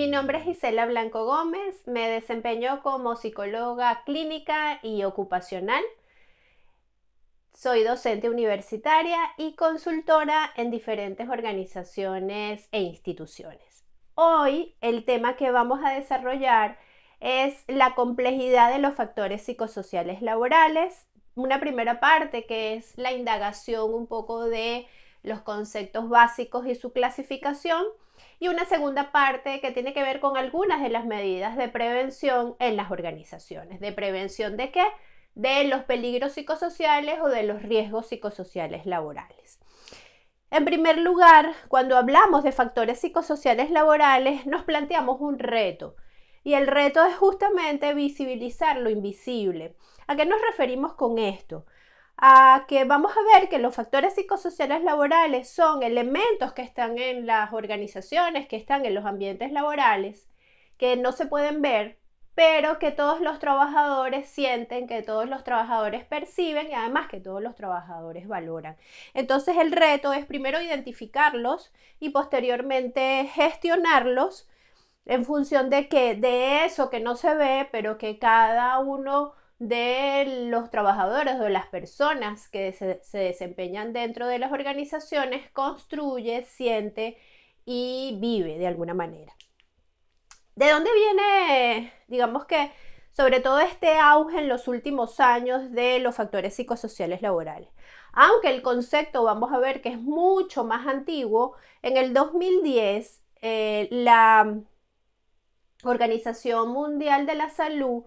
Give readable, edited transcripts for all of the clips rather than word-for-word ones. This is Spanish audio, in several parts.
Mi nombre es Gisela Blanco Gómez, me desempeño como psicóloga clínica y ocupacional. Soy docente universitaria y consultora en diferentes organizaciones e instituciones. Hoy el tema que vamos a desarrollar es la complejidad de los factores psicosociales laborales. Una primera parte que es la indagación un poco de los conceptos básicos y su clasificación, y una segunda parte que tiene que ver con algunas de las medidas de prevención en las organizaciones. ¿De prevención de qué? De los peligros psicosociales o de los riesgos psicosociales laborales. En primer lugar, cuando hablamos de factores psicosociales laborales, nos planteamos un reto. Y el reto es justamente visibilizar lo invisible. ¿A qué nos referimos con esto? A que vamos a ver que los factores psicosociales laborales son elementos que están en las organizaciones, que están en los ambientes laborales, que no se pueden ver, pero que todos los trabajadores sienten, que todos los trabajadores perciben y además que todos los trabajadores valoran. Entonces el reto es primero identificarlos y posteriormente gestionarlos en función de que de eso que no se ve, pero que cada uno de los trabajadores o de las personas que se desempeñan dentro de las organizaciones construye, siente y vive de alguna manera. ¿De dónde viene, digamos que, sobre todo este auge en los últimos años de los factores psicosociales laborales? Aunque el concepto vamos a ver que es mucho más antiguo, en el 2010 la Organización Mundial de la Salud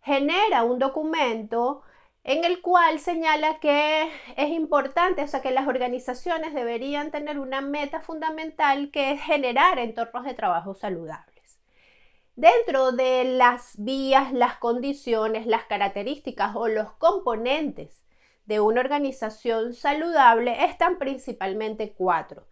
genera un documento en el cual señala que es importante, o sea, que las organizaciones deberían tener una meta fundamental que es generar entornos de trabajo saludables. Dentro de las vías, las condiciones, las características o los componentes de una organización saludable están principalmente cuatro,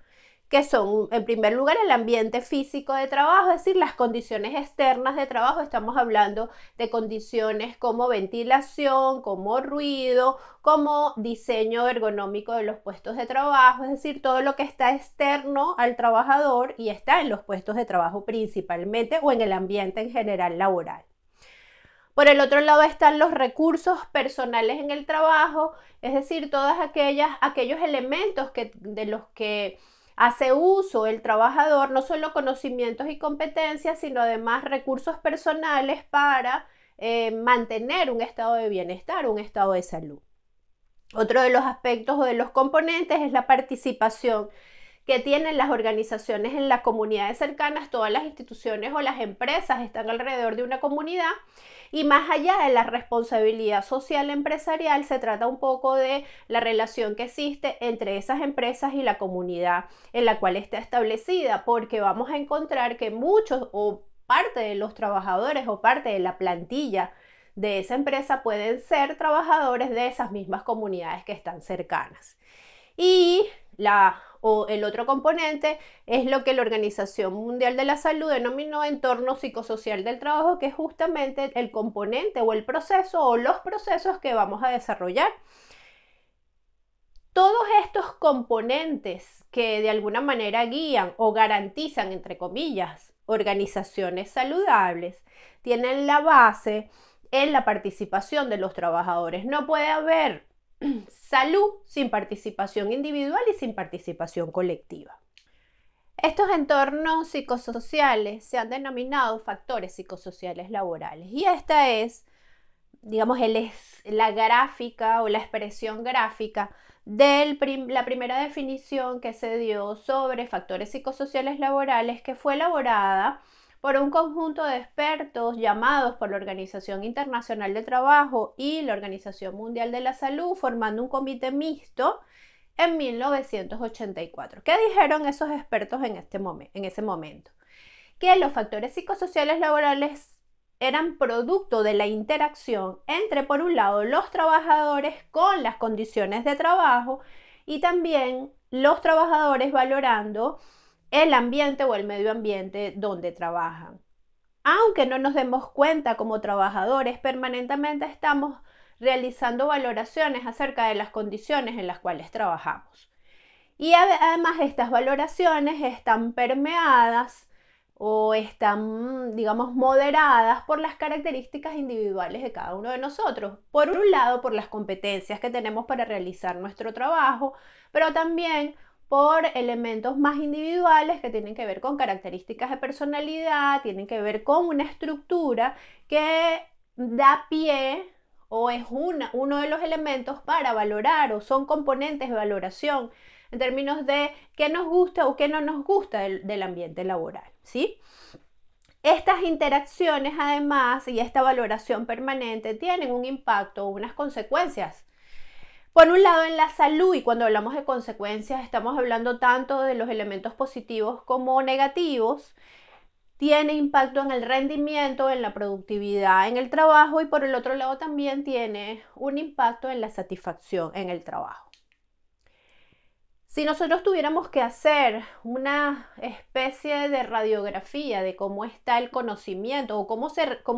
que son, en primer lugar, el ambiente físico de trabajo, es decir, las condiciones externas de trabajo. Estamos hablando de condiciones como ventilación, como ruido, como diseño ergonómico de los puestos de trabajo, es decir, todo lo que está externo al trabajador y está en los puestos de trabajo principalmente o en el ambiente en general laboral. Por el otro lado están los recursos personales en el trabajo, es decir, todos aquellos elementos de los que hace uso el trabajador, no solo conocimientos y competencias, sino además recursos personales para mantener un estado de bienestar, un estado de salud. Otro de los aspectos o de los componentes es la participación que tienen las organizaciones en las comunidades cercanas. Todas las instituciones o las empresas están alrededor de una comunidad, y más allá de la responsabilidad social empresarial, se trata un poco de la relación que existe entre esas empresas y la comunidad en la cual está establecida, porque vamos a encontrar que muchos o parte de los trabajadores o parte de la plantilla de esa empresa pueden ser trabajadores de esas mismas comunidades que están cercanas. Y el otro componente es lo que la Organización Mundial de la Salud denominó entorno psicosocial del trabajo, que es justamente el componente o el proceso o los procesos que vamos a desarrollar. Todos estos componentes que de alguna manera guían o garantizan, entre comillas, organizaciones saludables, tienen la base en la participación de los trabajadores. No puede haber salud sin participación individual y sin participación colectiva. Estos entornos psicosociales se han denominado factores psicosociales laborales, y esta es, digamos, la gráfica o la expresión gráfica de la primera definición que se dio sobre factores psicosociales laborales, que fue elaborada por un conjunto de expertos llamados por la Organización Internacional del Trabajo y la Organización Mundial de la Salud, formando un comité mixto en 1984. ¿Qué dijeron esos expertos en ese momento? Que los factores psicosociales laborales eran producto de la interacción entre, por un lado, los trabajadores con las condiciones de trabajo, y también los trabajadores valorando el ambiente o el medio ambiente donde trabajan. Aunque no nos demos cuenta, como trabajadores permanentemente estamos realizando valoraciones acerca de las condiciones en las cuales trabajamos. Y además estas valoraciones están permeadas o están, digamos, moderadas por las características individuales de cada uno de nosotros. Por un lado, por las competencias que tenemos para realizar nuestro trabajo, pero también por elementos más individuales que tienen que ver con características de personalidad, tienen que ver con una estructura que da pie o es uno de los elementos para valorar o son componentes de valoración en términos de qué nos gusta o qué no nos gusta del ambiente laboral, ¿sí? Estas interacciones además y esta valoración permanente tienen un impacto o unas consecuencias. Por un lado en la salud, y cuando hablamos de consecuencias estamos hablando tanto de los elementos positivos como negativos, tiene impacto en el rendimiento, en la productividad, en el trabajo y por el otro lado también tiene un impacto en la satisfacción en el trabajo. Si nosotros tuviéramos que hacer una especie de radiografía de cómo está el conocimiento o cómo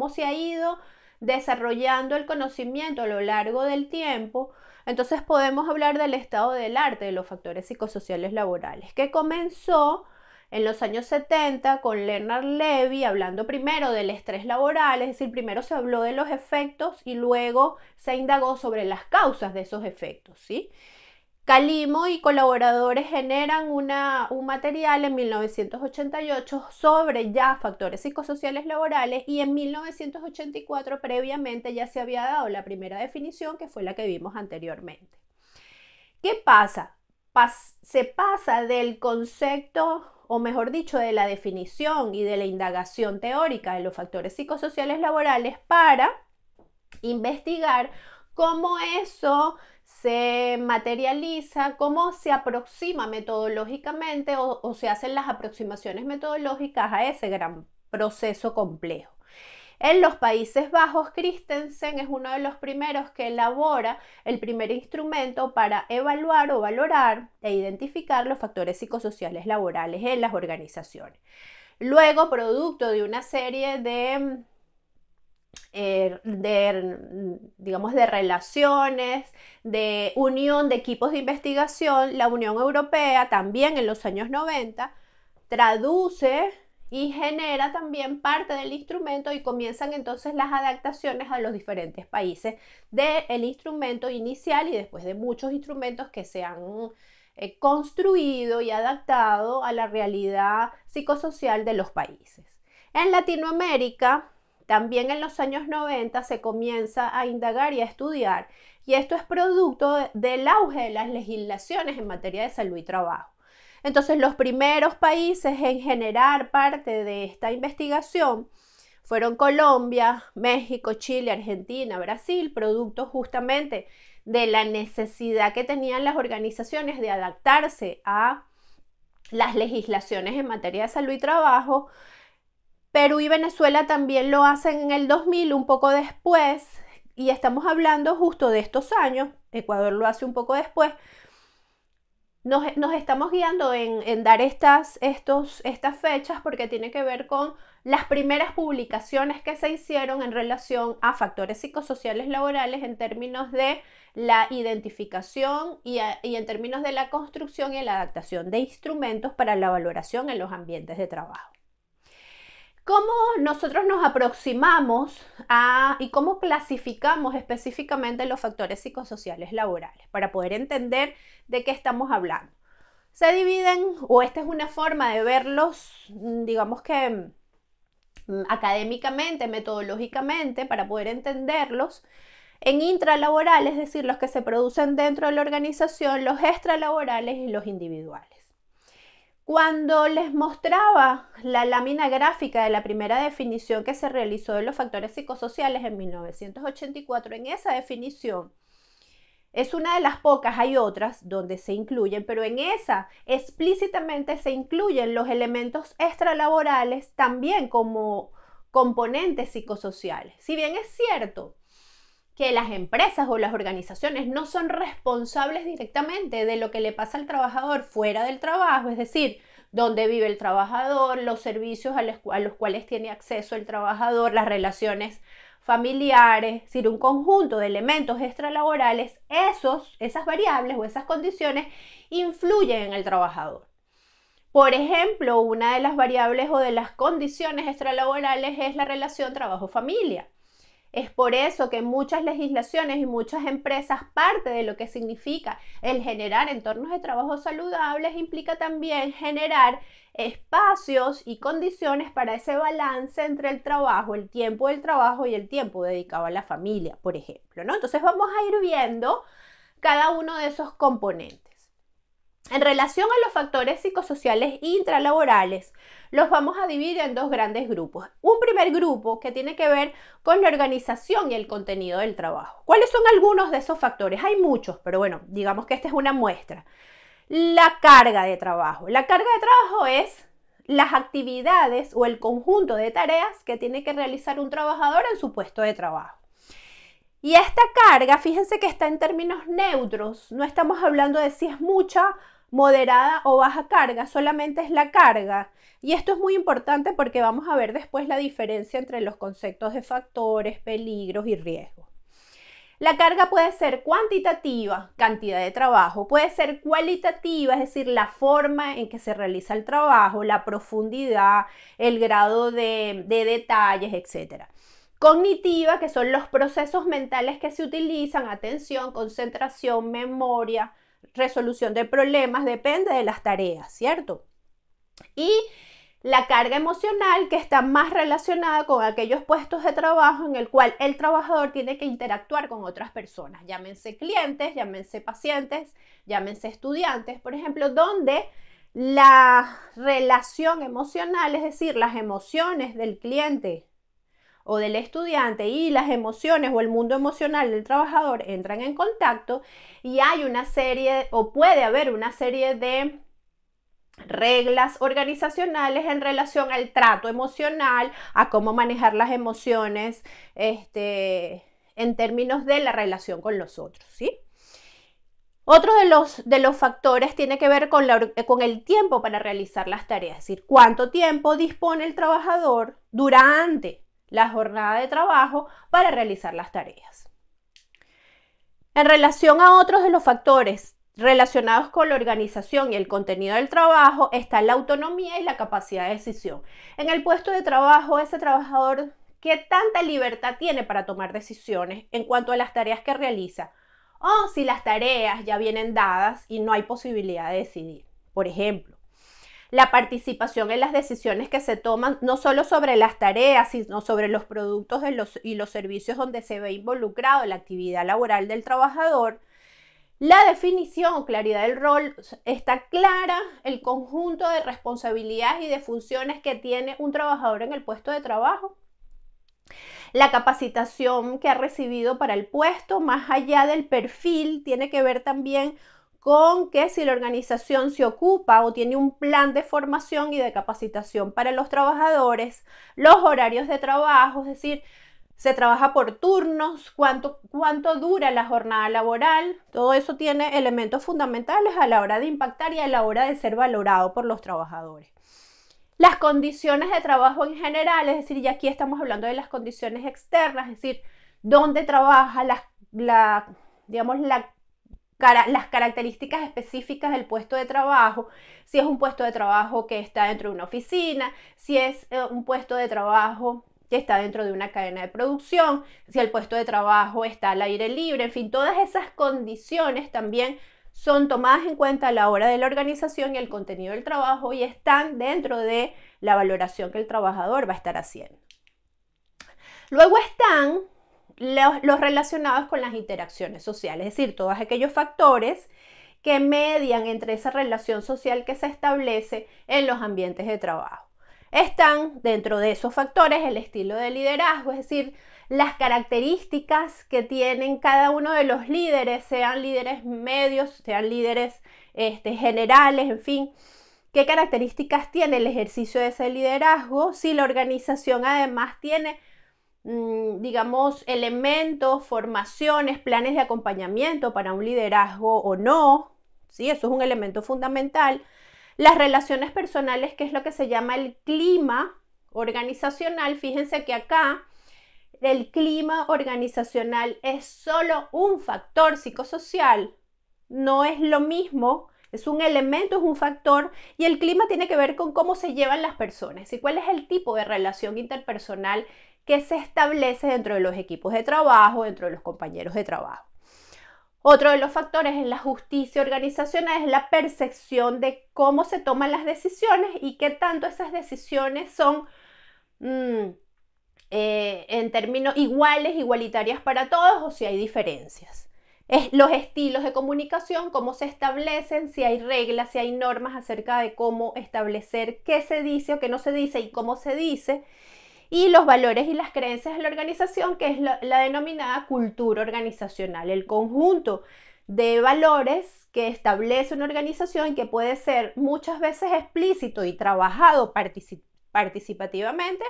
se ha ido desarrollando el conocimiento a lo largo del tiempo, entonces podemos hablar del estado del arte de los factores psicosociales laborales, que comenzó en los años 70 con Leonard Levy hablando primero del estrés laboral, es decir, primero se habló de los efectos y luego se indagó sobre las causas de esos efectos, ¿sí? Calimo y colaboradores generan un material en 1988 sobre ya factores psicosociales laborales y en 1984 previamente ya se había dado la primera definición que fue la que vimos anteriormente. ¿Qué pasa? Se pasa del concepto, o mejor dicho, de la definición y de la indagación teórica de los factores psicosociales laborales para investigar cómo eso se materializa, cómo se aproxima metodológicamente o se hacen las aproximaciones metodológicas a ese gran proceso complejo. En los Países Bajos, Christensen es uno de los primeros que elabora el primer instrumento para evaluar o valorar e identificar los factores psicosociales laborales en las organizaciones. Luego, producto de una serie digamos, de relaciones, de unión de equipos de investigación, la Unión Europea también en los años 90 traduce y genera también parte del instrumento y comienzan entonces las adaptaciones a los diferentes países del instrumento inicial y después de muchos instrumentos que se han construido y adaptado a la realidad psicosocial de los países. En Latinoamérica, también en los años 90 se comienza a indagar y a estudiar, y esto es producto del auge de las legislaciones en materia de salud y trabajo. Entonces, los primeros países en generar parte de esta investigación fueron Colombia, México, Chile, Argentina, Brasil, producto justamente de la necesidad que tenían las organizaciones de adaptarse a las legislaciones en materia de salud y trabajo. Perú y Venezuela también lo hacen en el 2000, un poco después, y estamos hablando justo de estos años. Ecuador lo hace un poco después. Nos estamos guiando en dar estas fechas porque tiene que ver con las primeras publicaciones que se hicieron en relación a factores psicosociales laborales en términos de la identificación y en términos de la construcción y la adaptación de instrumentos para la valoración en los ambientes de trabajo. ¿Cómo nosotros nos aproximamos y cómo clasificamos específicamente los factores psicosociales laborales para poder entender de qué estamos hablando? Se dividen, o esta es una forma de verlos, digamos que académicamente, metodológicamente, para poder entenderlos, en intralaborales, es decir, los que se producen dentro de la organización, los extralaborales y los individuales. Cuando les mostraba la lámina gráfica de la primera definición que se realizó de los factores psicosociales en 1984, en esa definición, es una de las pocas, hay otras donde se incluyen, pero en esa explícitamente se incluyen los elementos extralaborales también como componentes psicosociales. Si bien es cierto que las empresas o las organizaciones no son responsables directamente de lo que le pasa al trabajador fuera del trabajo, es decir, dónde vive el trabajador, los servicios a los cuales tiene acceso el trabajador, las relaciones familiares, es decir, un conjunto de elementos extralaborales, esas variables o esas condiciones influyen en el trabajador. Por ejemplo, una de las variables o de las condiciones extralaborales es la relación trabajo-familia. Es por eso que muchas legislaciones y muchas empresas, parte de lo que significa el generar entornos de trabajo saludables, implica también generar espacios y condiciones para ese balance entre el trabajo, el tiempo del trabajo y el tiempo dedicado a la familia, por ejemplo, ¿no? Entonces vamos a ir viendo cada uno de esos componentes. En relación a los factores psicosociales intralaborales, los vamos a dividir en dos grandes grupos. Un primer grupo que tiene que ver con la organización y el contenido del trabajo. ¿Cuáles son algunos de esos factores? Hay muchos, pero bueno, digamos que esta es una muestra. La carga de trabajo. La carga de trabajo es las actividades o el conjunto de tareas que tiene que realizar un trabajador en su puesto de trabajo. Y esta carga, fíjense que está en términos neutros, no estamos hablando de si es mucha, moderada o baja carga, solamente es la carga. Y esto es muy importante porque vamos a ver después la diferencia entre los conceptos de factores, peligros y riesgos. La carga puede ser cuantitativa, cantidad de trabajo, puede ser cualitativa, es decir, la forma en que se realiza el trabajo, la profundidad, el grado de detalles, etc. Cognitiva, que son los procesos mentales que se utilizan, atención, concentración, memoria, resolución de problemas, depende de las tareas, ¿cierto? Y la carga emocional, que está más relacionada con aquellos puestos de trabajo en el cual el trabajador tiene que interactuar con otras personas, llámense clientes, llámense pacientes, llámense estudiantes, por ejemplo, donde la relación emocional, es decir, las emociones del cliente o del estudiante y las emociones o el mundo emocional del trabajador entran en contacto y hay una serie o puede haber una serie de reglas organizacionales en relación al trato emocional, a cómo manejar las emociones en términos de la relación con los otros, ¿sí? Otro de los factores tiene que ver con el tiempo para realizar las tareas, es decir, cuánto tiempo dispone el trabajador durante la jornada de trabajo para realizar las tareas. En relación a otros de los factores relacionados con la organización y el contenido del trabajo está la autonomía y la capacidad de decisión. En el puesto de trabajo, ese trabajador, ¿qué tanta libertad tiene para tomar decisiones en cuanto a las tareas que realiza? O si las tareas ya vienen dadas y no hay posibilidad de decidir. Por ejemplo, la participación en las decisiones que se toman, no solo sobre las tareas, sino sobre los productos y los servicios donde se ve involucrado la actividad laboral del trabajador. La definición o claridad del rol, está clara el conjunto de responsabilidades y de funciones que tiene un trabajador en el puesto de trabajo. La capacitación que ha recibido para el puesto, más allá del perfil, tiene que ver también con que si la organización se ocupa o tiene un plan de formación y de capacitación para los trabajadores, los horarios de trabajo, es decir, se trabaja por turnos, cuánto dura la jornada laboral, todo eso tiene elementos fundamentales a la hora de impactar y a la hora de ser valorado por los trabajadores. Las condiciones de trabajo en general, es decir, y aquí estamos hablando de las condiciones externas, es decir, dónde trabaja, las características específicas del puesto de trabajo, si es un puesto de trabajo que está dentro de una oficina, si es un puesto de trabajo que está dentro de una cadena de producción, si el puesto de trabajo está al aire libre, en fin, todas esas condiciones también son tomadas en cuenta a la hora de la organización y el contenido del trabajo y están dentro de la valoración que el trabajador va a estar haciendo. Luego están los relacionados con las interacciones sociales, es decir, todos aquellos factores que median entre esa relación social que se establece en los ambientes de trabajo. Están dentro de esos factores el estilo de liderazgo, es decir, las características que tienen cada uno de los líderes, sean líderes medios, sean líderes generales, en fin, qué características tiene el ejercicio de ese liderazgo, si la organización además tiene digamos, elementos, formaciones, planes de acompañamiento para un liderazgo o no, ¿sí? Eso es un elemento fundamental. Las relaciones personales, que es lo que se llama el clima organizacional, fíjense que acá el clima organizacional es solo un factor psicosocial, no es lo mismo Es un elemento, es un factor, y el clima tiene que ver con cómo se llevan las personas y cuál es el tipo de relación interpersonal que se establece dentro de los equipos de trabajo, dentro de los compañeros de trabajo. Otro de los factores en la justicia organizacional es la percepción de cómo se toman las decisiones y qué tanto esas decisiones son en términos iguales, igualitarias para todos, o si hay diferencias. Los estilos de comunicación, cómo se establecen, si hay reglas, si hay normas acerca de cómo establecer qué se dice o qué no se dice y cómo se dice. Y los valores y las creencias de la organización, que es la denominada cultura organizacional, el conjunto de valores que establece una organización, que puede ser muchas veces explícito y trabajado participativamente,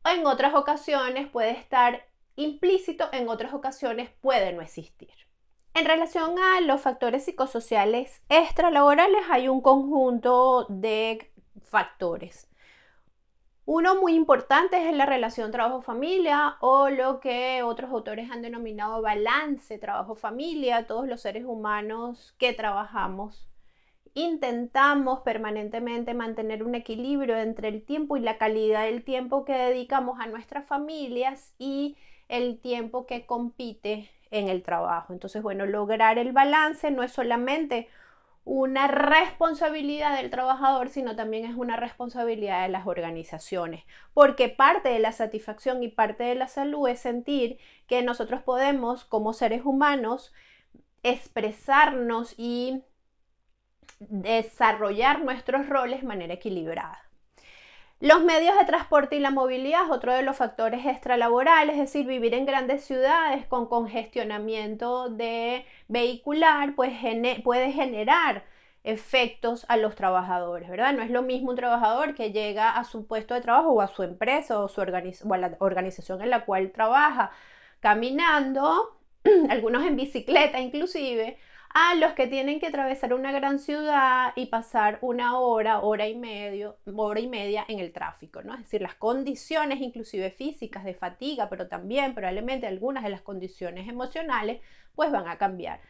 en otras ocasiones puede estar implícito, en otras ocasiones puede no existir. En relación a los factores psicosociales extralaborales, hay un conjunto de factores. Uno muy importante es la relación trabajo-familia, o lo que otros autores han denominado balance trabajo-familia. Todos los seres humanos que trabajamos intentamos permanentemente mantener un equilibrio entre el tiempo y la calidad del tiempo que dedicamos a nuestras familias y el tiempo que compite en el trabajo. Entonces, bueno, lograr el balance no es solamente una responsabilidad del trabajador, sino también es una responsabilidad de las organizaciones, porque parte de la satisfacción y parte de la salud es sentir que nosotros podemos, como seres humanos, expresarnos y desarrollar nuestros roles de manera equilibrada. Los medios de transporte y la movilidad es otro de los factores extralaborales, es decir, vivir en grandes ciudades con congestionamiento de vehicular pues puede generar efectos a los trabajadores, ¿verdad? No es lo mismo un trabajador que llega a su puesto de trabajo o a su empresa o a la organización en la cual trabaja caminando, algunos en bicicleta inclusive, a los que tienen que atravesar una gran ciudad y pasar una hora y media en el tráfico, ¿no? Es decir, las condiciones inclusive físicas de fatiga, pero también probablemente algunas de las condiciones emocionales, pues van a cambiar.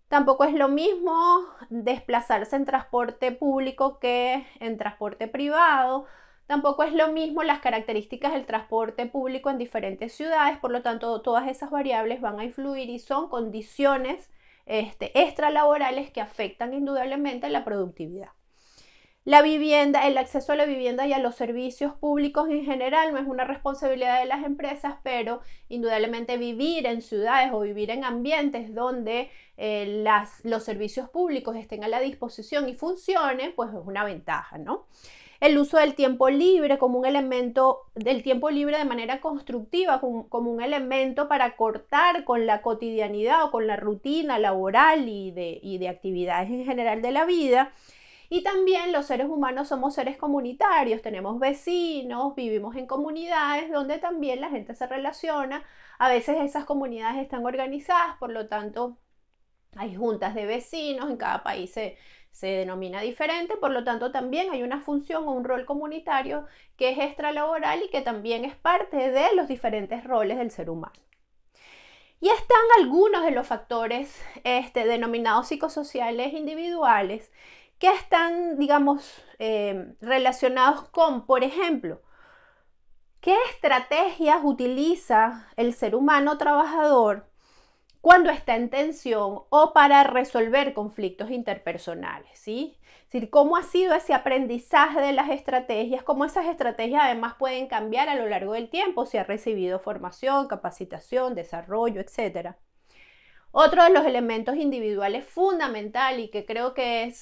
Tampoco es lo mismo desplazarse en transporte público que en transporte privado. Tampoco es lo mismo las características del transporte público en diferentes ciudades, por lo tanto, todas esas variables van a influir y son condiciones extralaborales que afectan indudablemente la productividad. La vivienda, el acceso a la vivienda y a los servicios públicos en general no es una responsabilidad de las empresas, pero indudablemente vivir en ciudades o vivir en ambientes donde los servicios públicos estén a la disposición y funcionen, pues es una ventaja, ¿no? El uso del tiempo libre como un elemento del tiempo libre de manera constructiva, como un elemento para cortar con la cotidianidad o con la rutina laboral y de actividades en general de la vida. Y también los seres humanos somos seres comunitarios, tenemos vecinos, vivimos en comunidades donde también la gente se relaciona. A veces esas comunidades están organizadas, por lo tanto hay juntas de vecinos, en cada país se denomina diferente, por lo tanto también hay una función o un rol comunitario que es extralaboral y que también es parte de los diferentes roles del ser humano. Y están algunos de los factores denominados psicosociales individuales que están, digamos, relacionados con, por ejemplo, ¿qué estrategias utiliza el ser humano trabajador cuando está en tensión o para resolver conflictos interpersonales, ¿sí? Es decir, cómo ha sido ese aprendizaje de las estrategias, cómo esas estrategias además pueden cambiar a lo largo del tiempo, si ha recibido formación, capacitación, desarrollo, etc. Otro de los elementos individuales fundamental y que creo que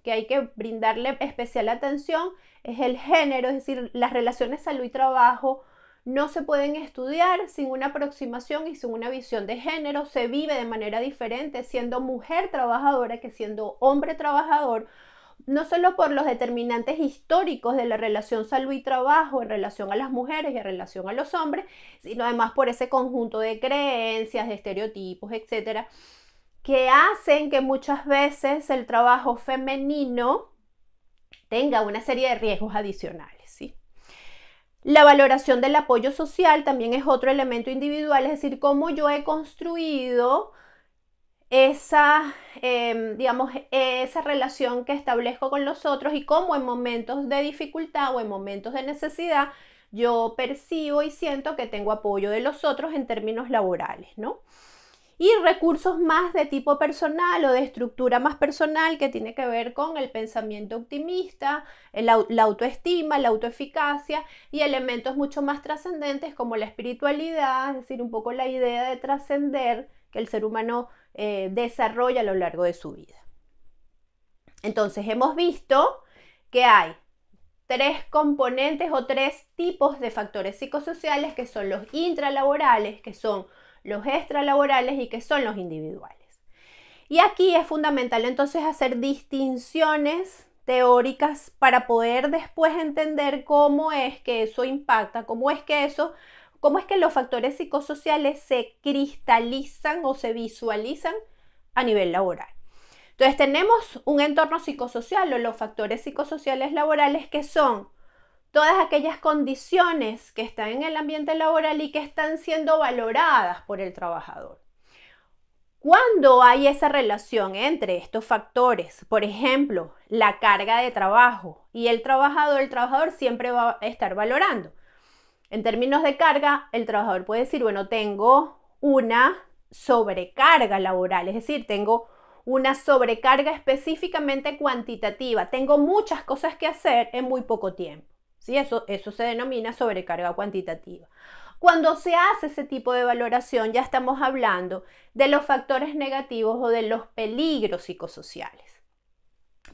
hay que brindarle especial atención es el género, es decir, las relaciones salud y trabajo no se pueden estudiar sin una aproximación y sin una visión de género. Se vive de manera diferente siendo mujer trabajadora que siendo hombre trabajador, no solo por los determinantes históricos de la relación salud y trabajo en relación a las mujeres y en relación a los hombres, sino además por ese conjunto de creencias, de estereotipos, etcétera, que hacen que muchas veces el trabajo femenino tenga una serie de riesgos adicionales. La valoración del apoyo social también es otro elemento individual, es decir, cómo yo he construido digamos, esa relación que establezco con los otros y cómo en momentos de dificultad o en momentos de necesidad yo percibo y siento que tengo apoyo de los otros en términos laborales, ¿no? Y recursos más de tipo personal o de estructura más personal que tiene que ver con el pensamiento optimista, la autoestima, la autoeficacia y elementos mucho más trascendentes como la espiritualidad, es decir, un poco la idea de trascender que el ser humano desarrolla a lo largo de su vida. Entonces hemos visto que hay tres componentes o tres tipos de factores psicosociales que son los intralaborales, que son los extralaborales y que son los individuales. Y aquí es fundamental entonces hacer distinciones teóricas para poder después entender cómo es que eso impacta, cómo es que los factores psicosociales se cristalizan o se visualizan a nivel laboral. Entonces tenemos un entorno psicosocial o los factores psicosociales laborales que son todas aquellas condiciones que están en el ambiente laboral y que están siendo valoradas por el trabajador. Cuando hay esa relación entre estos factores, por ejemplo, la carga de trabajo y el trabajador siempre va a estar valorando. En términos de carga, el trabajador puede decir, bueno, tengo una sobrecarga laboral, es decir, tengo una sobrecarga específicamente cuantitativa, tengo muchas cosas que hacer en muy poco tiempo. ¿Sí? Eso se denomina sobrecarga cuantitativa. Cuando se hace ese tipo de valoración, ya estamos hablando de los factores negativos o de los peligros psicosociales.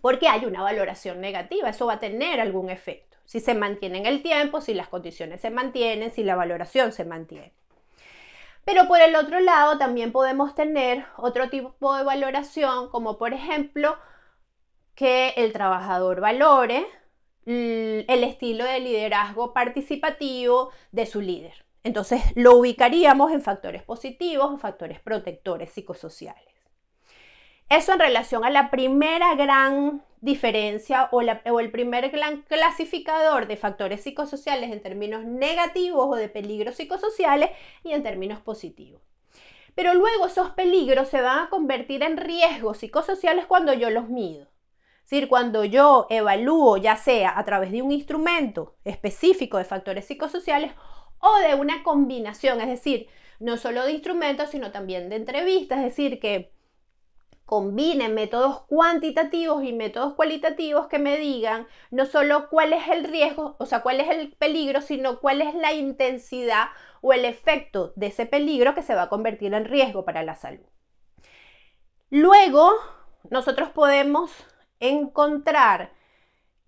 Porque hay una valoración negativa, eso va a tener algún efecto. Si se mantiene en el tiempo, si las condiciones se mantienen, si la valoración se mantiene. Pero por el otro lado también podemos tener otro tipo de valoración, como por ejemplo que el trabajador valore el estilo de liderazgo participativo de su líder. Entonces lo ubicaríamos en factores positivos o factores protectores psicosociales. Eso en relación a la primera gran diferencia o el primer gran clasificador de factores psicosociales en términos negativos o de peligros psicosociales y en términos positivos. Pero luego esos peligros se van a convertir en riesgos psicosociales cuando yo los mido. Es decir, cuando yo evalúo, ya sea a través de un instrumento específico de factores psicosociales o de una combinación, es decir, no solo de instrumentos, sino también de entrevistas, es decir, que combinen métodos cuantitativos y métodos cualitativos que me digan no solo cuál es el riesgo, o sea, cuál es el peligro, sino cuál es la intensidad o el efecto de ese peligro que se va a convertir en riesgo para la salud. Luego, nosotros podemos encontrar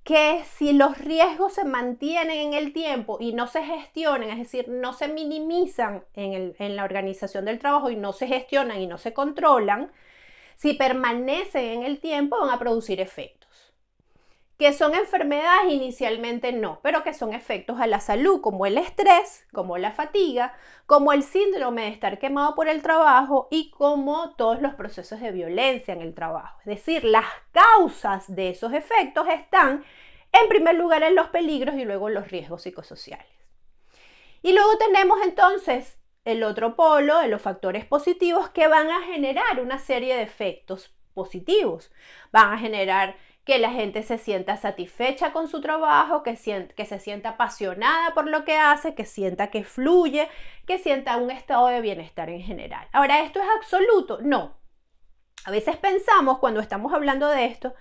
que si los riesgos se mantienen en el tiempo y no se gestionan, es decir, no se minimizan en la organización del trabajo y no se gestionan y no se controlan, si permanecen en el tiempo van a producir efectos. Que son enfermedades inicialmente no, pero que son efectos a la salud, como el estrés, como la fatiga, como el síndrome de estar quemado por el trabajo y como todos los procesos de violencia en el trabajo. Es decir, las causas de esos efectos están en primer lugar en los peligros y luego en los riesgos psicosociales. Y luego tenemos entonces el otro polo de los factores positivos que van a generar una serie de efectos positivos. Van a generar que la gente se sienta satisfecha con su trabajo, que se sienta apasionada por lo que hace, que sienta que fluye, que sienta un estado de bienestar en general. Ahora, ¿esto es absoluto? No. A veces pensamos, cuando estamos hablando de esto,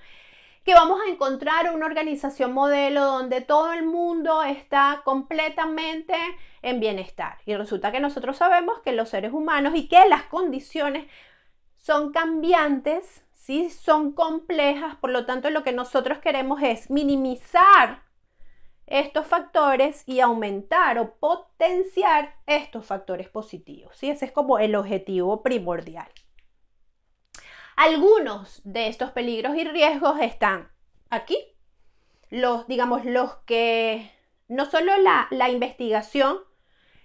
que vamos a encontrar una organización modelo donde todo el mundo está completamente en bienestar. Y resulta que nosotros sabemos que los seres humanos y que las condiciones son cambiantes, ¿sí? Son complejas, por lo tanto lo que nosotros queremos es minimizar estos factores y aumentar o potenciar estos factores positivos, ¿sí? Ese es como el objetivo primordial. Algunos de estos peligros y riesgos están aquí, los que no solo la investigación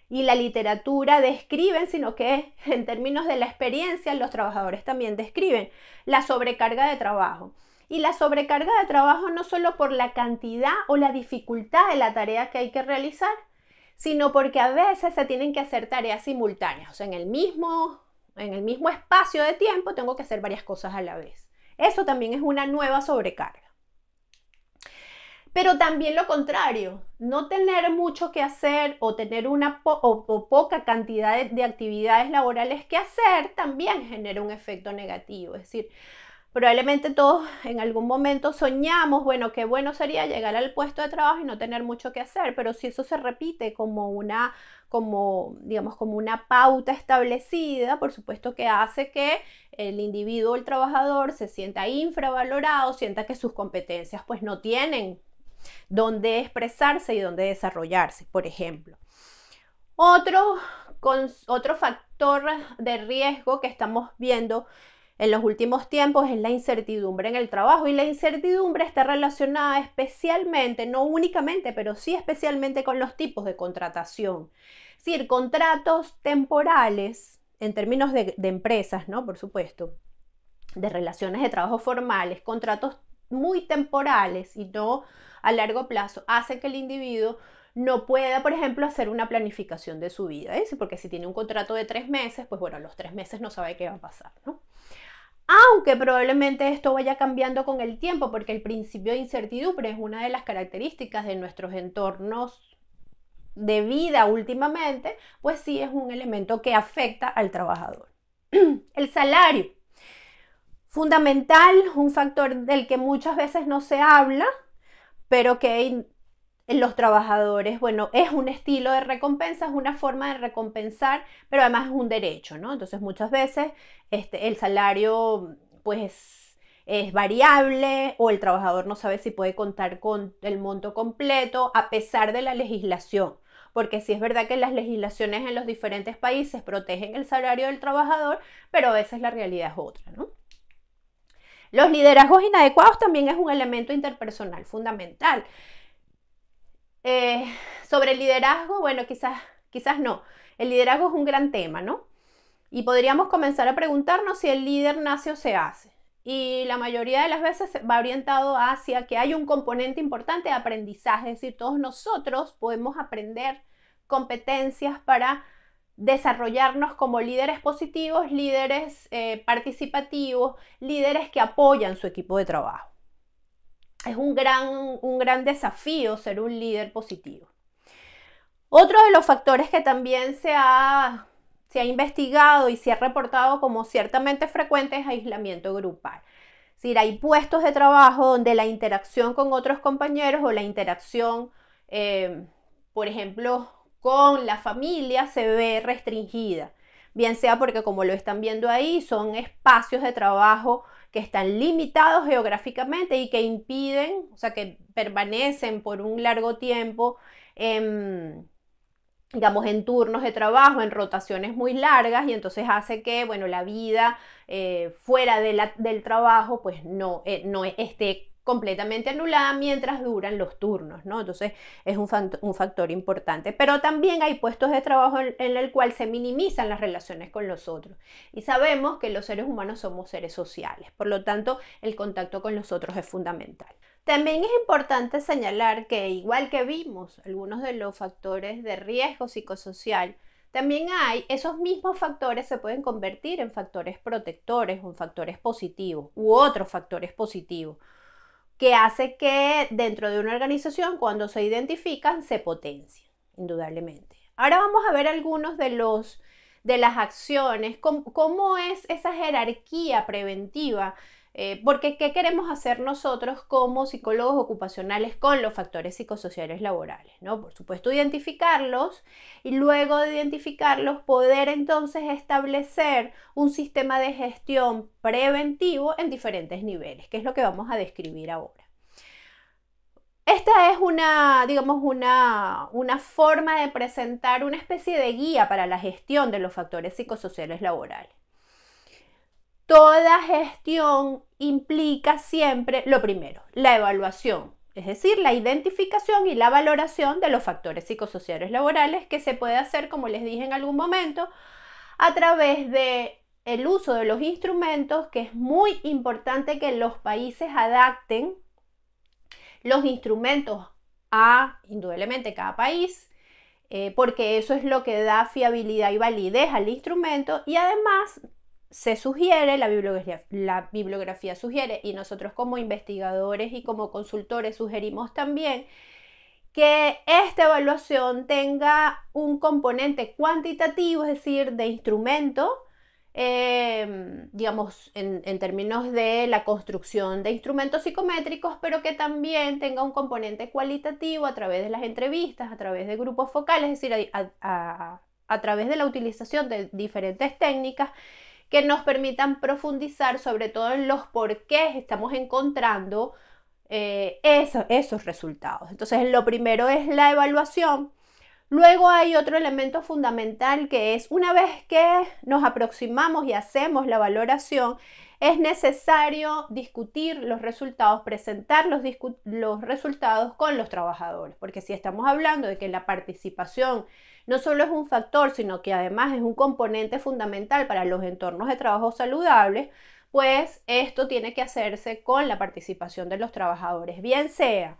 y la literatura describen, sino que en términos de la experiencia los trabajadores también describen la sobrecarga de trabajo. Y la sobrecarga de trabajo no solo por la cantidad o la dificultad de la tarea que hay que realizar, sino porque a veces se tienen que hacer tareas simultáneas, o sea, en el mismo en el mismo espacio de tiempo tengo que hacer varias cosas a la vez. Eso también es una nueva sobrecarga. Pero también lo contrario, no tener mucho que hacer o tener o poca cantidad de actividades laborales que hacer también genera un efecto negativo. Es decir, probablemente todos en algún momento soñamos, bueno, qué bueno sería llegar al puesto de trabajo y no tener mucho que hacer, pero si eso se repite como digamos, como una pauta establecida, por supuesto que hace que el individuo, el trabajador, se sienta infravalorado, sienta que sus competencias pues no tienen dónde expresarse y dónde desarrollarse, por ejemplo. Otro factor de riesgo que estamos viendo en los últimos tiempos es la incertidumbre en el trabajo, y la incertidumbre está relacionada especialmente, no únicamente, pero sí especialmente con los tipos de contratación. Es decir, contratos temporales en términos de empresas, ¿no? Por supuesto, de relaciones de trabajo formales, contratos muy temporales y no a largo plazo, hacen que el individuo no pueda, por ejemplo, hacer una planificación de su vida, ¿eh? Porque si tiene un contrato de 3 meses, pues bueno, los 3 meses no sabe qué va a pasar, ¿no? Aunque probablemente esto vaya cambiando con el tiempo, porque el principio de incertidumbre es una de las características de nuestros entornos de vida últimamente, pues sí es un elemento que afecta al trabajador. El salario, fundamental, un factor del que muchas veces no se habla, pero que en los trabajadores, bueno, es un estilo de recompensa, es una forma de recompensar, pero además es un derecho, ¿no? Entonces muchas veces el salario pues es variable, o el trabajador no sabe si puede contar con el monto completo a pesar de la legislación, porque sí es verdad que las legislaciones en los diferentes países protegen el salario del trabajador, pero a veces la realidad es otra, ¿no? Los liderazgos inadecuados también es un elemento interpersonal fundamental. Sobre el liderazgo, bueno, quizás no. El liderazgo es un gran tema, ¿no? Y podríamos comenzar a preguntarnos si el líder nace o se hace. Y la mayoría de las veces va orientado hacia que hay un componente importante de aprendizaje, es decir, todos nosotros podemos aprender competencias para desarrollarnos como líderes positivos, líderes participativos, líderes que apoyan su equipo de trabajo. Es un gran desafío ser un líder positivo. Otro de los factores que también se ha investigado y se ha reportado como ciertamente frecuente es aislamiento grupal. Es decir, hay puestos de trabajo donde la interacción con otros compañeros o la interacción, por ejemplo, con la familia se ve restringida. Bien sea porque, como lo están viendo ahí, son espacios de trabajo que están limitados geográficamente y que impiden, o sea, que permanecen por un largo tiempo digamos, en turnos de trabajo, en rotaciones muy largas, y entonces hace que, bueno, la vida fuera del trabajo, pues no esté completamente anulada mientras duran los turnos, ¿no? Entonces es un factor importante. Pero también hay puestos de trabajo en el cual se minimizan las relaciones con los otros. Y sabemos que los seres humanos somos seres sociales, por lo tanto el contacto con los otros es fundamental. También es importante señalar que, igual que vimos algunos de los factores de riesgo psicosocial, también esos mismos factores se pueden convertir en factores protectores o en factores positivos u otros factores positivos, que hace que dentro de una organización, cuando se identifican, se potencien, indudablemente. Ahora vamos a ver algunos de las acciones, cómo es esa jerarquía preventiva, porque ¿qué queremos hacer nosotros como psicólogos ocupacionales con los factores psicosociales laborales, ¿no? Por supuesto, identificarlos, y luego de identificarlos poder entonces establecer un sistema de gestión preventivo en diferentes niveles, que es lo que vamos a describir ahora. Esta es digamos, una forma de presentar una especie de guía para la gestión de los factores psicosociales laborales. Toda gestión implica siempre lo primero, la evaluación, es decir, la identificación y la valoración de los factores psicosociales laborales, que se puede hacer, como les dije en algún momento, a través del uso de los instrumentos, que es muy importante que los países adapten los instrumentos a, indudablemente, cada país, porque eso es lo que da fiabilidad y validez al instrumento, y además se sugiere, la bibliografía sugiere, y nosotros como investigadores y como consultores sugerimos también que esta evaluación tenga un componente cuantitativo, es decir, de instrumento, digamos, en términos de la construcción de instrumentos psicométricos, pero que también tenga un componente cualitativo a través de las entrevistas, a través de grupos focales, es decir, a través de la utilización de diferentes técnicas que nos permitan profundizar sobre todo en los porqués estamos encontrando esos resultados. Entonces, lo primero es la evaluación. Luego hay otro elemento fundamental que es, una vez que nos aproximamos y hacemos la valoración, es necesario discutir los resultados, presentar los resultados con los trabajadores, porque si estamos hablando de que la participación no solo es un factor, sino que además es un componente fundamental para los entornos de trabajo saludables, pues esto tiene que hacerse con la participación de los trabajadores, bien sea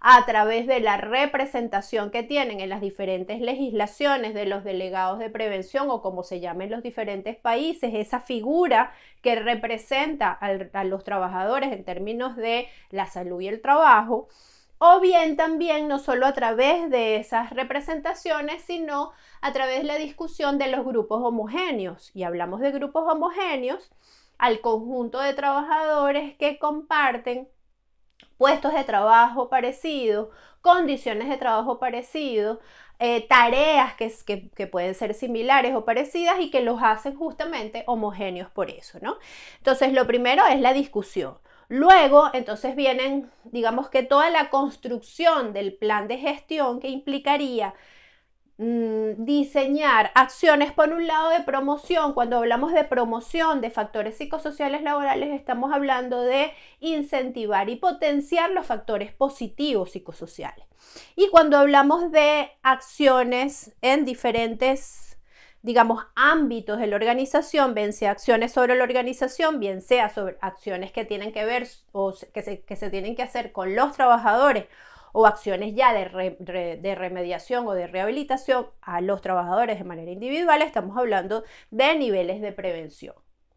a través de la representación que tienen en las diferentes legislaciones de los delegados de prevención o como se llama en los diferentes países, esa figura que representa a los trabajadores en términos de la salud y el trabajo, o bien también no solo a través de esas representaciones, sino a través de la discusión de los grupos homogéneos. Y hablamos de grupos homogéneos al conjunto de trabajadores que comparten puestos de trabajo parecidos, condiciones de trabajo parecidos, tareas que pueden ser similares o parecidas y que los hacen justamente homogéneos por eso, ¿no? Entonces, lo primero es la discusión. Luego, entonces vienen, digamos que toda la construcción del plan de gestión que implicaría diseñar acciones por un lado de promoción. Cuando hablamos de promoción de factores psicosociales laborales, estamos hablando de incentivar y potenciar los factores positivos psicosociales. Y cuando hablamos de acciones en diferentes, digamos, ámbitos de la organización, bien sea acciones sobre la organización, bien sea sobre acciones que tienen que ver o que se tienen que hacer con los trabajadores, o acciones ya de remediación o de rehabilitación a los trabajadores de manera individual, estamos hablando de niveles de prevención,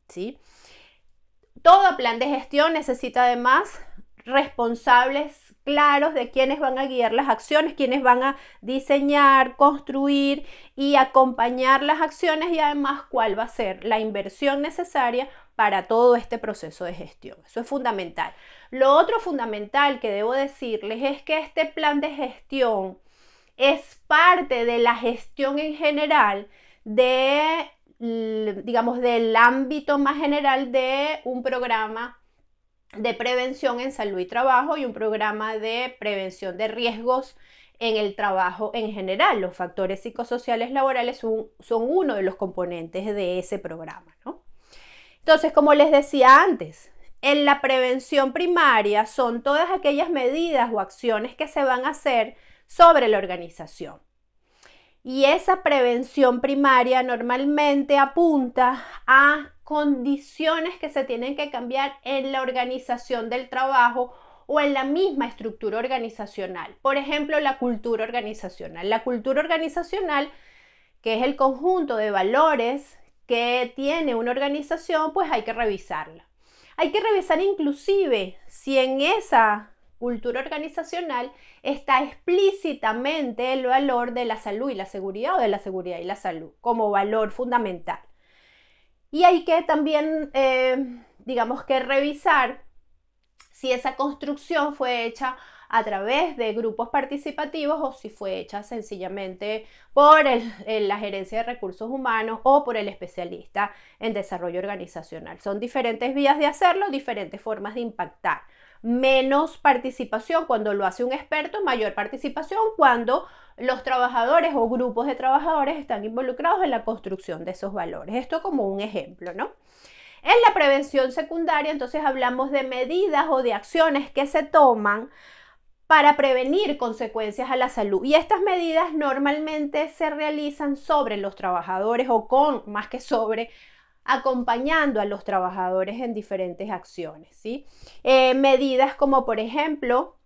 ¿sí? Todo plan de gestión necesita además responsables claros de quiénes van a guiar las acciones, quiénes van a diseñar, construir y acompañar las acciones, y además cuál va a ser la inversión necesaria para todo este proceso de gestión. Eso es fundamental. Lo otro fundamental que debo decirles es que este plan de gestión es parte de la gestión en general de, digamos, del ámbito más general de un programa de prevención en salud y trabajo y un programa de prevención de riesgos en el trabajo en general. Los factores psicosociales laborales son uno de los componentes de ese programa, ¿no? Entonces, como les decía antes, en la prevención primaria son todas aquellas medidas o acciones que se van a hacer sobre la organización. Y esa prevención primaria normalmente apunta a condiciones que se tienen que cambiar en la organización del trabajo o en la misma estructura organizacional. Por ejemplo, la cultura organizacional. La cultura organizacional, que es el conjunto de valores que tiene una organización, pues hay que revisarla. Hay que revisar inclusive si en esa cultura organizacional está explícitamente el valor de la salud y la seguridad, o de la seguridad y la salud como valor fundamental. Y hay que también, digamos que revisar si esa construcción fue hecha a través de grupos participativos o si fue hecha sencillamente por la gerencia de recursos humanos o por el especialista en desarrollo organizacional. Son diferentes vías de hacerlo, diferentes formas de impactar. Menos participación cuando lo hace un experto, mayor participación cuando los trabajadores o grupos de trabajadores están involucrados en la construcción de esos valores. Esto como un ejemplo, ¿no? En la prevención secundaria, entonces hablamos de medidas o de acciones que se toman para prevenir consecuencias a la salud. Y estas medidas normalmente se realizan sobre los trabajadores o con, más que sobre, acompañando a los trabajadores en diferentes acciones, ¿sí? Medidas como, por ejemplo,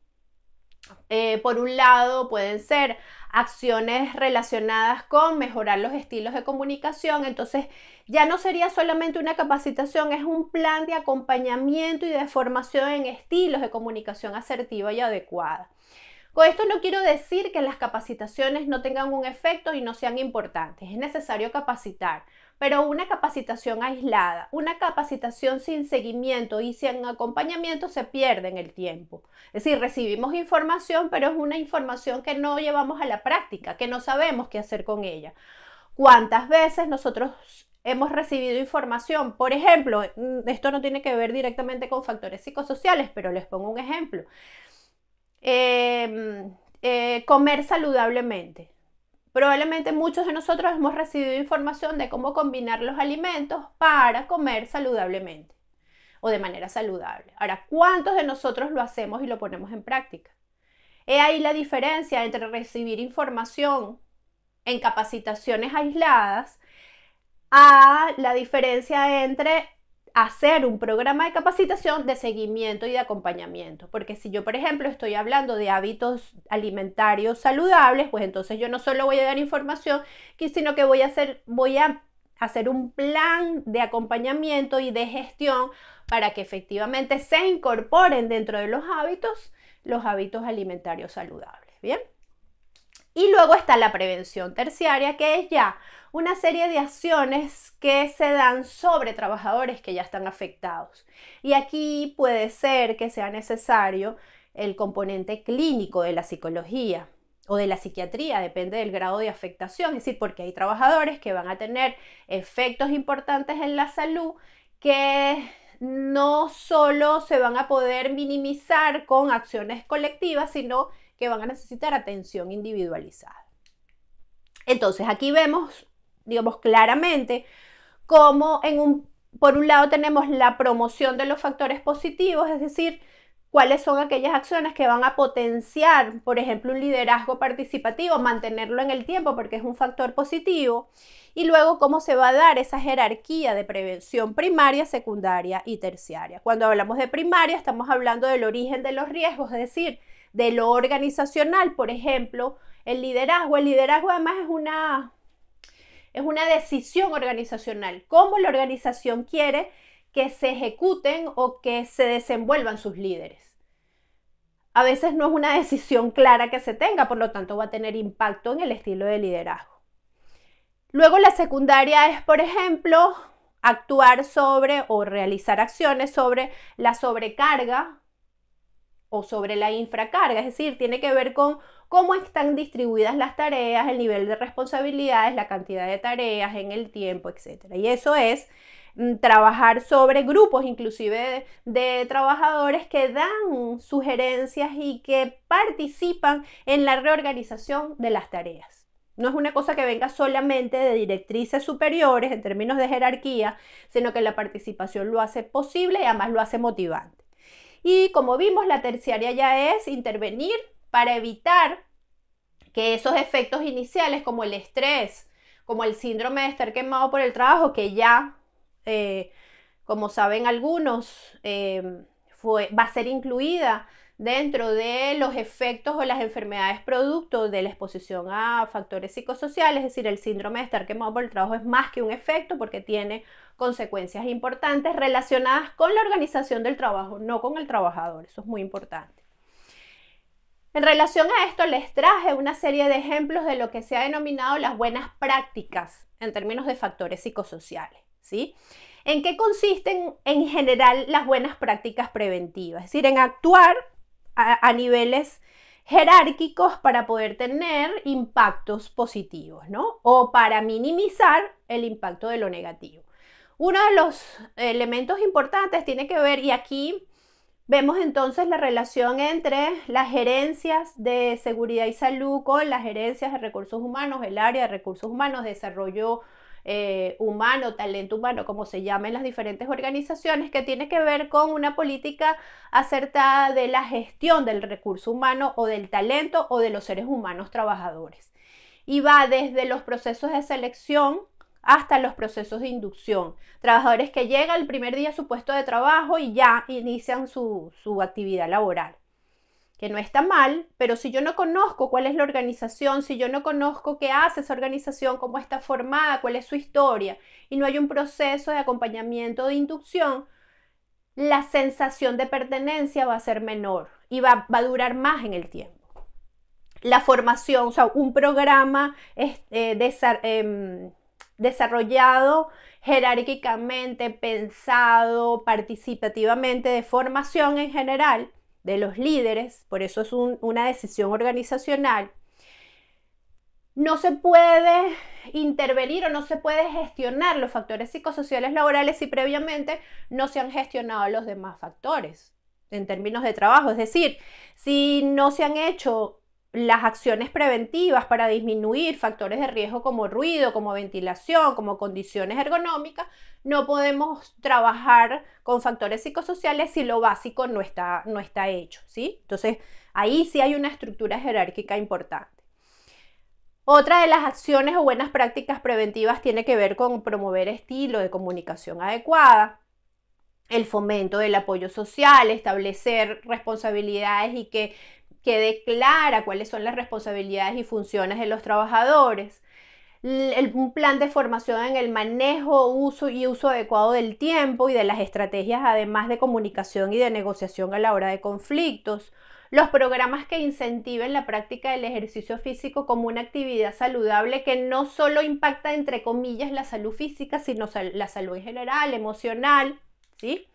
Por un lado, pueden ser acciones relacionadas con mejorar los estilos de comunicación. Entonces, ya no sería solamente una capacitación, es un plan de acompañamiento y de formación en estilos de comunicación asertiva y adecuada. Con esto no quiero decir que las capacitaciones no tengan un efecto y no sean importantes. Es necesario capacitar, pero una capacitación aislada, una capacitación sin seguimiento y sin acompañamiento se pierde en el tiempo. Es decir, recibimos información, pero es una información que no llevamos a la práctica, que no sabemos qué hacer con ella. ¿Cuántas veces nosotros hemos recibido información? Por ejemplo, esto no tiene que ver directamente con factores psicosociales, pero les pongo un ejemplo. Comer saludablemente. Probablemente muchos de nosotros hemos recibido información de cómo combinar los alimentos para comer saludablemente o de manera saludable. Ahora, ¿cuántos de nosotros lo hacemos y lo ponemos en práctica? He ahí la diferencia entre recibir información en capacitaciones aisladas a la diferencia entre hacer un programa de capacitación de seguimiento y de acompañamiento. Porque si yo, por ejemplo, estoy hablando de hábitos alimentarios saludables, pues entonces yo no solo voy a dar información, sino que voy a hacer un plan de acompañamiento y de gestión para que efectivamente se incorporen dentro de los hábitos alimentarios saludables. ¿Bien? Y luego está la prevención terciaria, que es ya una serie de acciones que se dan sobre trabajadores que ya están afectados. Y aquí puede ser que sea necesario el componente clínico de la psicología o de la psiquiatría, depende del grado de afectación, es decir, porque hay trabajadores que van a tener efectos importantes en la salud que no solo se van a poder minimizar con acciones colectivas, sino que van a necesitar atención individualizada. Entonces, aquí vemos, digamos, claramente cómo por un lado tenemos la promoción de los factores positivos, es decir, cuáles son aquellas acciones que van a potenciar, por ejemplo, un liderazgo participativo, mantenerlo en el tiempo porque es un factor positivo, y luego cómo se va a dar esa jerarquía de prevención primaria, secundaria y terciaria. Cuando hablamos de primaria, estamos hablando del origen de los riesgos, es decir, de lo organizacional, por ejemplo, el liderazgo. El liderazgo además es una decisión organizacional. ¿Cómo la organización quiere que se ejecuten o que se desenvuelvan sus líderes? A veces no es una decisión clara que se tenga, por lo tanto va a tener impacto en el estilo de liderazgo. Luego la secundaria es, por ejemplo, actuar sobre o realizar acciones sobre la sobrecarga o sobre la infracarga, es decir, tiene que ver con cómo están distribuidas las tareas, el nivel de responsabilidades, la cantidad de tareas en el tiempo, etc. Y eso es trabajar sobre grupos inclusive de trabajadores que dan sugerencias y que participan en la reorganización de las tareas. No es una cosa que venga solamente de directrices superiores en términos de jerarquía, sino que la participación lo hace posible y además lo hace motivante. Y como vimos, la terciaria ya es intervenir para evitar que esos efectos iniciales como el estrés, como el síndrome de estar quemado por el trabajo, que ya, como saben algunos, va a ser incluida dentro de los efectos o las enfermedades producto de la exposición a factores psicosociales, es decir, el síndrome de estar quemado por el trabajo es más que un efecto porque tiene consecuencias importantes relacionadas con la organización del trabajo, no con el trabajador. Eso es muy importante. En relación a esto, les traje una serie de ejemplos de lo que se ha denominado las buenas prácticas en términos de factores psicosociales, ¿sí? ¿En qué consisten en general las buenas prácticas preventivas? Es decir, en actuar a niveles jerárquicos para poder tener impactos positivos, ¿no? O para minimizar el impacto de lo negativo. Uno de los elementos importantes tiene que ver, y aquí vemos entonces la relación entre las gerencias de seguridad y salud con las gerencias de recursos humanos, el área de recursos humanos, desarrollo humano, talento humano, como se llama en las diferentes organizaciones, que tiene que ver con una política acertada de la gestión del recurso humano o del talento o de los seres humanos trabajadores. Y va desde los procesos de selección hasta los procesos de inducción. Trabajadores que llegan el primer día a su puesto de trabajo y ya inician su actividad laboral. que no está mal, pero si yo no conozco cuál es la organización, si yo no conozco qué hace esa organización, cómo está formada, cuál es su historia, y no hay un proceso de acompañamiento, de inducción, la sensación de pertenencia va a ser menor y va a durar más en el tiempo. La formación, o sea, un programa desarrollado jerárquicamente, pensado, participativamente, de formación en general de los líderes, por eso es una decisión organizacional, no se puede intervenir o no se puede gestionar los factores psicosociales laborales si previamente no se han gestionado los demás factores en términos de trabajo. Es decir, si no se han hecho las acciones preventivas para disminuir factores de riesgo como ruido, como ventilación, como condiciones ergonómicas, no podemos trabajar con factores psicosociales si lo básico no está hecho, ¿sí? Entonces, ahí sí hay una estructura jerárquica importante. Otra de las acciones o buenas prácticas preventivas tiene que ver con promover estilo de comunicación adecuada, el fomento del apoyo social, establecer responsabilidades y que quede clara cuáles son las responsabilidades y funciones de los trabajadores, un plan de formación en el manejo, uso y uso adecuado del tiempo y de las estrategias, además de comunicación y de negociación a la hora de conflictos, los programas que incentiven la práctica del ejercicio físico como una actividad saludable que no solo impacta, entre comillas, la salud física, sino la salud en general, emocional, ¿sí?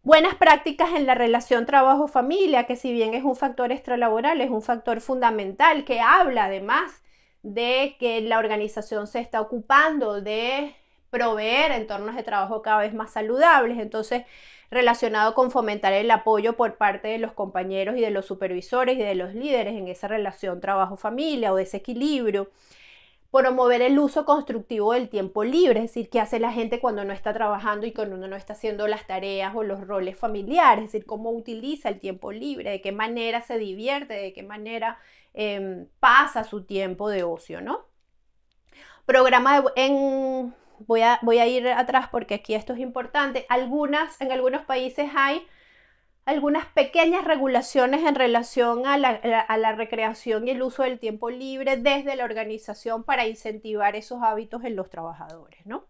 Buenas prácticas en la relación trabajo-familia, que si bien es un factor extralaboral, es un factor fundamental que habla además de que la organización se está ocupando de proveer entornos de trabajo cada vez más saludables. Entonces, relacionado con fomentar el apoyo por parte de los compañeros y de los supervisores y de los líderes en esa relación trabajo-familia o de ese equilibrio. Promover el uso constructivo del tiempo libre, es decir, qué hace la gente cuando no está trabajando y cuando uno no está haciendo las tareas o los roles familiares, es decir, cómo utiliza el tiempo libre, de qué manera se divierte, de qué manera pasa su tiempo de ocio, ¿no? Voy a ir atrás porque aquí esto es importante. En algunos países hay algunas pequeñas regulaciones en relación a la recreación y el uso del tiempo libre desde la organización para incentivar esos hábitos en los trabajadores, ¿no?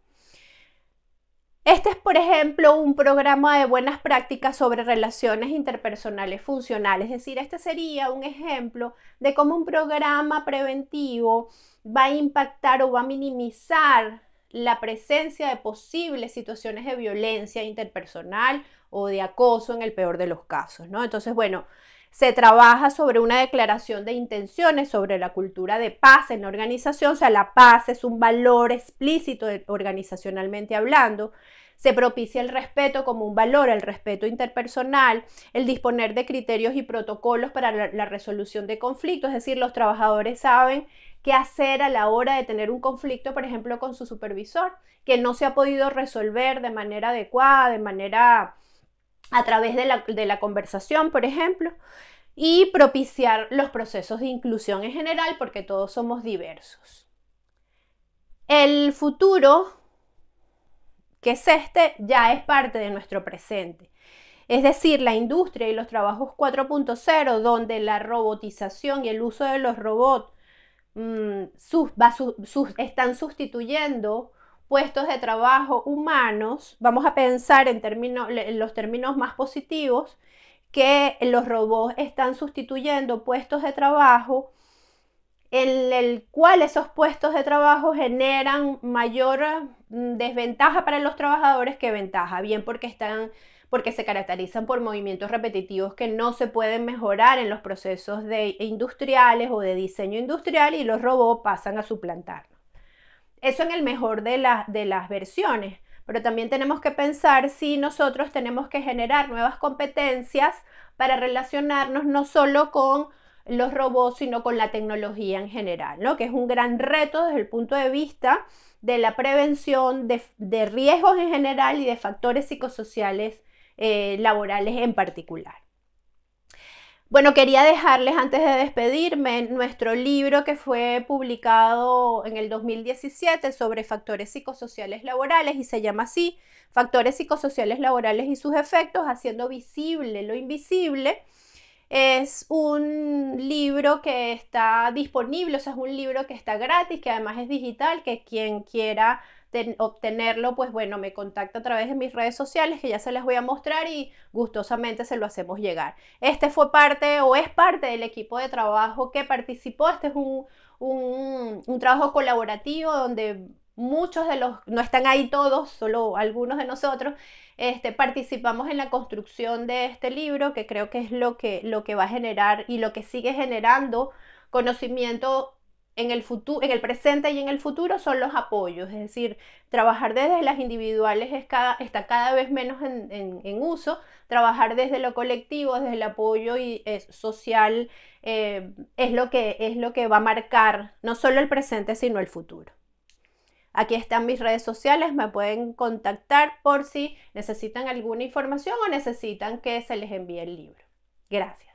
Este es, por ejemplo, un programa de buenas prácticas sobre relaciones interpersonales funcionales, es decir, este sería un ejemplo de cómo un programa preventivo va a impactar o va a minimizar la presencia de posibles situaciones de violencia interpersonal o de acoso en el peor de los casos, ¿no? Entonces, bueno, se trabaja sobre una declaración de intenciones sobre la cultura de paz en la organización, o sea, la paz es un valor explícito organizacionalmente hablando. Se propicia el respeto como un valor, el respeto interpersonal, el disponer de criterios y protocolos para la resolución de conflictos, es decir, los trabajadores saben qué hacer a la hora de tener un conflicto, por ejemplo, con su supervisor, que no se ha podido resolver de manera adecuada, de manera a través de la conversación, por ejemplo, y propiciar los procesos de inclusión en general, porque todos somos diversos. El futuro, que es este, ya es parte de nuestro presente. Es decir, la industria y los trabajos 4.0, donde la robotización y el uso de los robots están sustituyendo puestos de trabajo humanos. Vamos a pensar en los términos más positivos, que los robots están sustituyendo puestos de trabajo en el cual esos puestos de trabajo generan mayor desventaja para los trabajadores que ventaja, bien porque se caracterizan por movimientos repetitivos que no se pueden mejorar en los procesos industriales o de diseño industrial, y los robots pasan a suplantarlos. Eso en el mejor de las versiones, pero también tenemos que pensar si nosotros tenemos que generar nuevas competencias para relacionarnos no solo con los robots, sino con la tecnología en general, ¿no? Que es un gran reto desde el punto de vista de la prevención de riesgos en general y de factores psicosociales laborales en particular. Bueno, quería dejarles antes de despedirme nuestro libro que fue publicado en el 2017 sobre factores psicosociales laborales, y se llama así: Factores psicosociales laborales y sus efectos, haciendo visible lo invisible. Es un libro que está disponible, o sea, es un libro que está gratis, que además es digital, que quien quiera obtenerlo, pues bueno, me contacta a través de mis redes sociales, que ya se las voy a mostrar y gustosamente se lo hacemos llegar. Este fue parte o es parte del equipo de trabajo que participó. Este es un trabajo colaborativo donde muchos de los, no están ahí todos, solo algunos de nosotros, participamos en la construcción de este libro, que creo que es lo que va a generar y lo que sigue generando conocimiento en el futuro, en el presente y en el futuro son los apoyos, es decir, trabajar desde las individuales está cada vez menos en uso, trabajar desde lo colectivo, desde el apoyo social, es lo que va a marcar no solo el presente, sino el futuro. Aquí están mis redes sociales, me pueden contactar por si necesitan alguna información o necesitan que se les envíe el libro. Gracias.